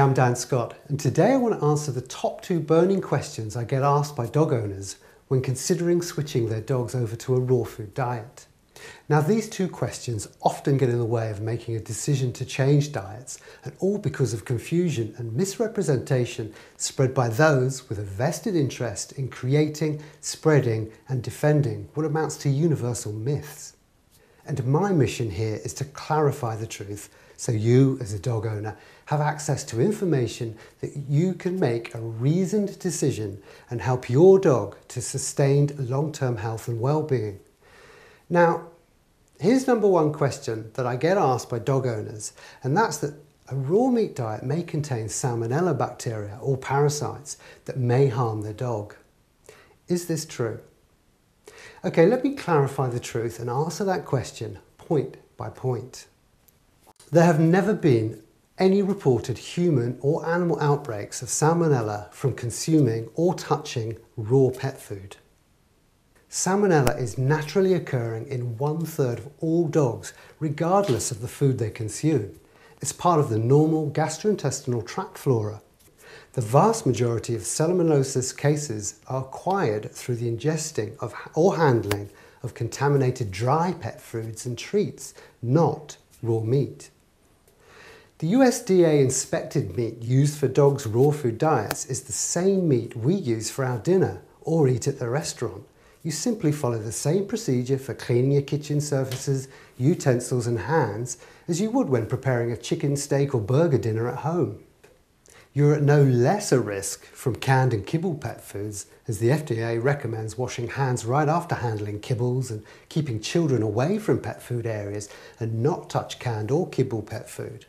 I'm Dan Scott, and today I want to answer the top 2 burning questions I get asked by dog owners when considering switching their dogs over to a raw food diet. Now, these 2 questions often get in the way of making a decision to change diets, and all because of confusion and misrepresentation spread by those with a vested interest in creating, spreading and defending what amounts to universal myths. And my mission here is to clarify the truth so you, as a dog owner, have access to information that you can make a reasoned decision and help your dog to sustained long-term health and well-being. Now, here's number 1 question that I get asked by dog owners, and that's that a raw meat diet may contain Salmonella bacteria or parasites that may harm their dog. Is this true? Okay, let me clarify the truth and answer that question point by point. There have never been any reported human or animal outbreaks of Salmonella from consuming or touching raw pet food. Salmonella is naturally occurring in 1/3 of all dogs, regardless of the food they consume. It's part of the normal gastrointestinal tract flora. The vast majority of salmonellosis cases are acquired through the ingesting of or handling of contaminated dry pet foods and treats, not raw meat. The USDA inspected meat used for dogs' raw food diets is the same meat we use for our dinner or eat at the restaurant. You simply follow the same procedure for cleaning your kitchen surfaces, utensils and hands as you would when preparing a chicken, steak or burger dinner at home. You're at no lesser risk from canned and kibble pet foods, as the FDA recommends washing hands right after handling kibbles and keeping children away from pet food areas and not touch canned or kibble pet food.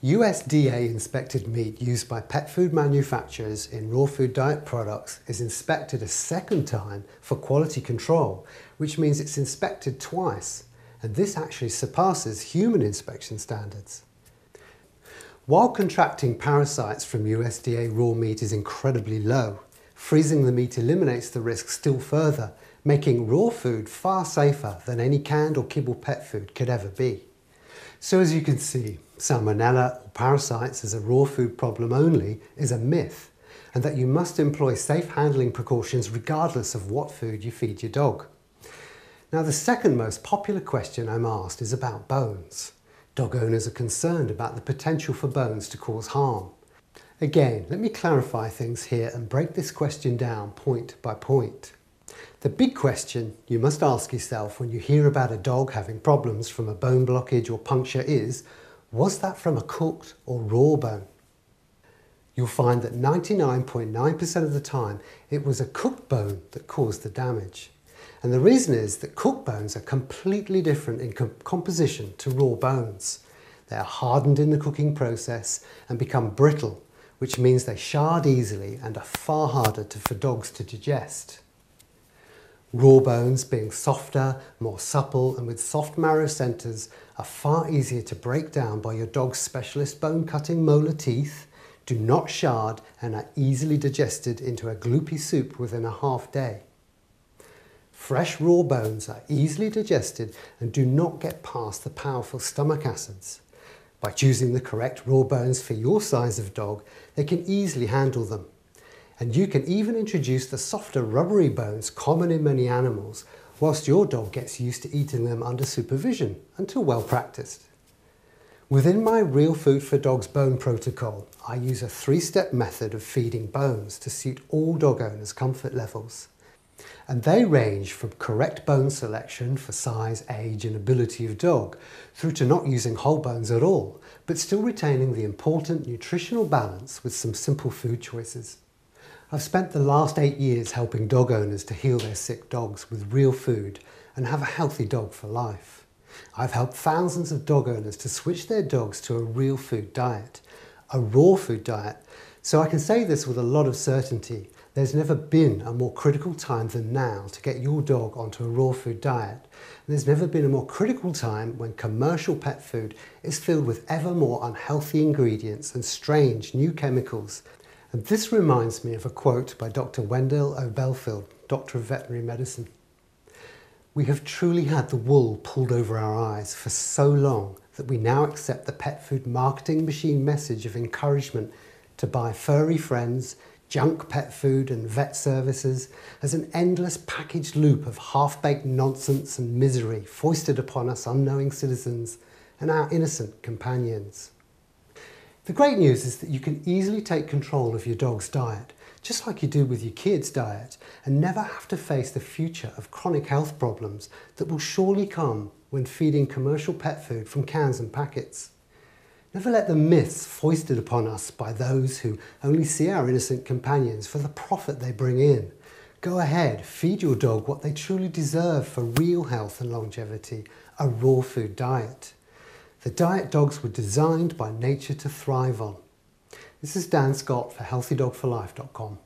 USDA inspected meat used by pet food manufacturers in raw food diet products is inspected a second time for quality control, which means it's inspected twice, and this actually surpasses human inspection standards. While contracting parasites from USDA raw meat is incredibly low, freezing the meat eliminates the risk still further, making raw food far safer than any canned or kibble pet food could ever be. So as you can see, Salmonella or parasites as a raw food problem only is a myth, and that you must employ safe handling precautions regardless of what food you feed your dog. Now, the second most popular question I'm asked is about bones. Dog owners are concerned about the potential for bones to cause harm. Again, let me clarify things here and break this question down point by point. The big question you must ask yourself when you hear about a dog having problems from a bone blockage or puncture is, was that from a cooked or raw bone? You'll find that 99.9% of the time it was a cooked bone that caused the damage. And the reason is that cooked bones are completely different in composition to raw bones. They are hardened in the cooking process and become brittle, which means they shard easily and are far harder for dogs to digest. Raw bones, being softer, more supple and with soft marrow centres, are far easier to break down by your dog's specialist bone cutting molar teeth, do not shard and are easily digested into a gloopy soup within a half day. Fresh raw bones are easily digested and do not get past the powerful stomach acids. By choosing the correct raw bones for your size of dog, they can easily handle them. And you can even introduce the softer rubbery bones common in many animals, whilst your dog gets used to eating them under supervision until well practiced. Within my Real Food for Dogs bone protocol, I use a 3-step method of feeding bones to suit all dog owners' comfort levels. And they range from correct bone selection for size, age and ability of dog, through to not using whole bones at all, but still retaining the important nutritional balance with some simple food choices. I've spent the last 8 years helping dog owners to heal their sick dogs with real food and have a healthy dog for life. I've helped thousands of dog owners to switch their dogs to a real food diet, a raw food diet, so I can say this with a lot of certainty. There's never been a more critical time than now to get your dog onto a raw food diet. And there's never been a more critical time when commercial pet food is filled with ever more unhealthy ingredients and strange new chemicals. And this reminds me of a quote by Dr. Wendell O. Belfield, Doctor of Veterinary Medicine. We have truly had the wool pulled over our eyes for so long that we now accept the pet food marketing machine message of encouragement to buy furry friends, junk pet food and vet services as an endless packaged loop of half-baked nonsense and misery foisted upon us unknowing citizens and our innocent companions. The great news is that you can easily take control of your dog's diet, just like you do with your kids' diet, and never have to face the future of chronic health problems that will surely come when feeding commercial pet food from cans and packets. Never let the myths foisted upon us by those who only see our innocent companions for the profit they bring in. Go ahead, feed your dog what they truly deserve for real health and longevity, a raw food diet. The diet dogs were designed by nature to thrive on. This is Dan Scott for HealthyDogForLife.com.